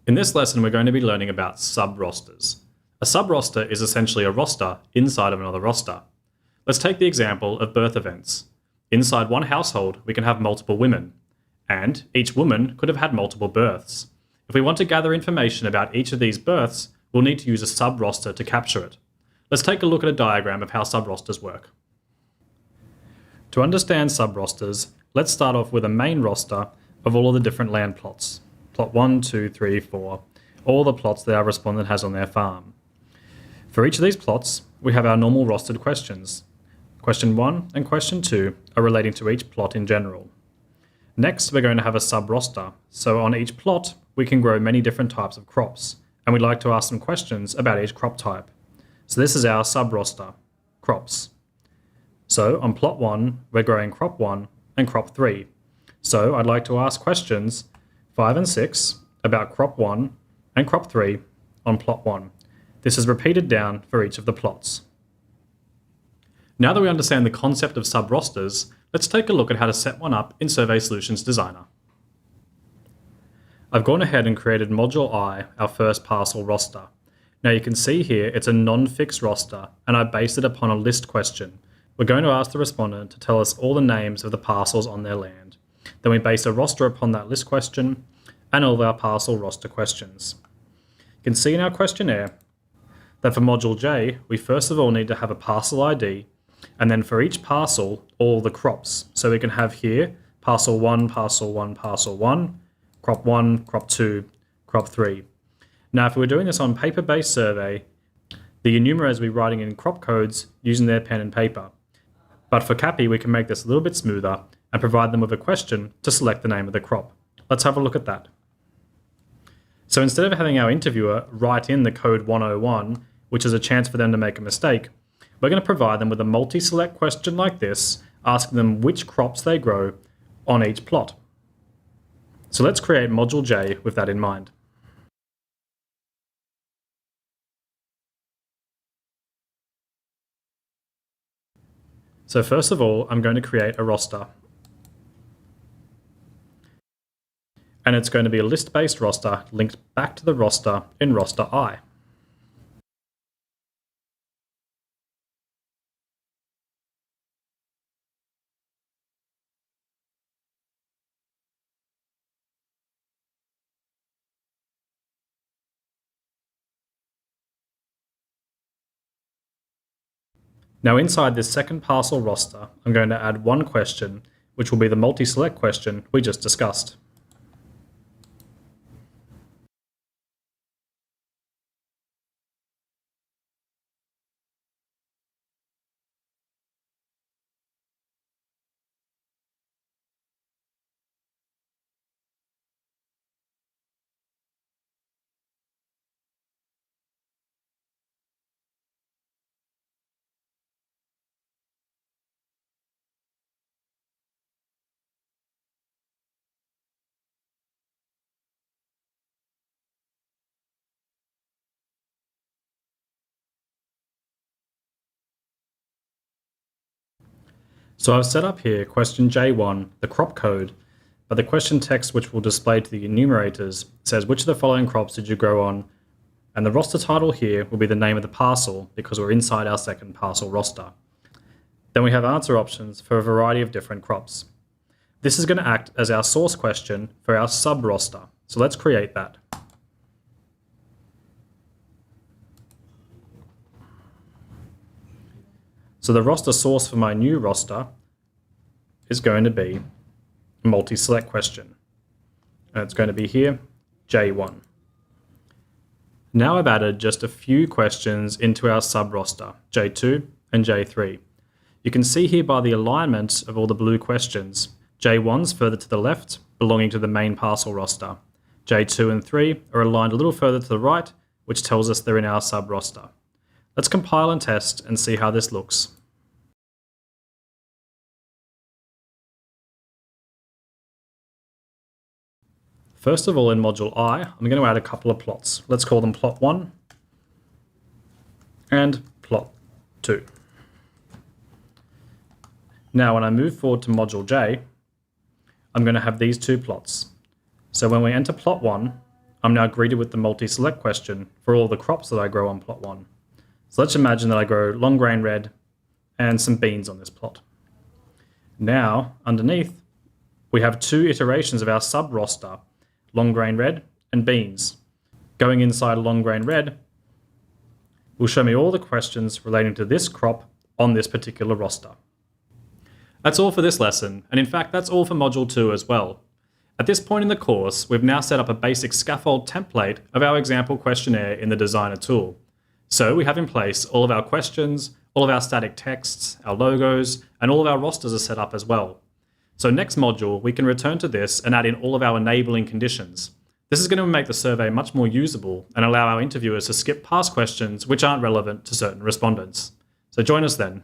In this lesson, we're going to be learning about sub-rosters. A sub-roster is essentially a roster inside of another roster. Let's take the example of birth events. Inside one household, we can have multiple women, and each woman could have had multiple births. If we want to gather information about each of these births, we'll need to use a sub-roster to capture it. Let's take a look at a diagram of how sub-rosters work. To understand sub-rosters, let's start off with a main roster of all of the different land plots. Plot 1, 2, 3, 4, all the plots that our respondent has on their farm. For each of these plots, we have our normal rostered questions. Question 1 and question 2 are relating to each plot in general. Next, we're going to have a sub-roster, so on each plot, we can grow many different types of crops, and we'd like to ask some questions about each crop type. So this is our sub-roster, crops. So on plot 1, we're growing crop 1 and crop 3. So I'd like to ask questions 5 and 6 about crop 1 and crop 3 on plot 1. This is repeated down for each of the plots. Now that we understand the concept of sub-rosters, let's take a look at how to set one up in Survey Solutions Designer. I've gone ahead and created Module I, our first parcel roster. Now you can see here it's a non-fixed roster, and I based it upon a list question. We're going to ask the respondent to tell us all the names of the parcels on their land. Then we base a roster upon that list question and all of our parcel roster questions. You can see in our questionnaire that for Module J, we first of all need to have a parcel ID, and then for each parcel, all the crops. So we can have here parcel 1, parcel 1, parcel 1, crop 1, crop 2, crop 3. Now, if we were doing this on paper-based survey, the enumerators will be writing in crop codes using their pen and paper. But for CAPI, we can make this a little bit smoother and provide them with a question to select the name of the crop. Let's have a look at that. So instead of having our interviewer write in the code 101, which is a chance for them to make a mistake, we're going to provide them with a multi-select question like this, asking them which crops they grow on each plot. So let's create Module J with that in mind. So first of all, I'm going to create a roster. And it's going to be a list-based roster linked back to the roster in roster I. Now inside this second parcel roster, I'm going to add one question, which will be the multi-select question we just discussed. So I've set up here question J1, the crop code, but the question text which will display to the enumerators says which of the following crops did you grow on, and the roster title here will be the name of the parcel because we're inside our second parcel roster. Then we have answer options for a variety of different crops. This is going to act as our source question for our sub-roster, so let's create that. So the roster source for my new roster is going to be a multi-select question. And it's going to be here, J1. Now I've added just a few questions into our sub-roster, J2 and J3. You can see here by the alignment of all the blue questions, J1's further to the left, belonging to the main parcel roster. J2 and 3 are aligned a little further to the right, which tells us they're in our sub-roster. Let's compile and test and see how this looks. First of all, in Module I, I'm going to add a couple of plots. Let's call them plot 1 and plot 2. Now, when I move forward to Module J, I'm going to have these two plots. So when we enter plot 1, I'm now greeted with the multi-select question for all the crops that I grow on plot 1. So let's imagine that I grow long grain red and some beans on this plot. Now, underneath, we have 2 iterations of our sub-roster, long grain red and beans. Going inside long grain red will show me all the questions relating to this crop on this particular roster. That's all for this lesson, and in fact that's all for Module 2 as well. At this point in the course, we've now set up a basic scaffold template of our example questionnaire in the Designer tool. So we have in place all of our questions, all of our static texts, our logos, and all of our rosters are set up as well. So next module, we can return to this and add in all of our enabling conditions. This is going to make the survey much more usable and allow our interviewers to skip past questions which aren't relevant to certain respondents. So join us then.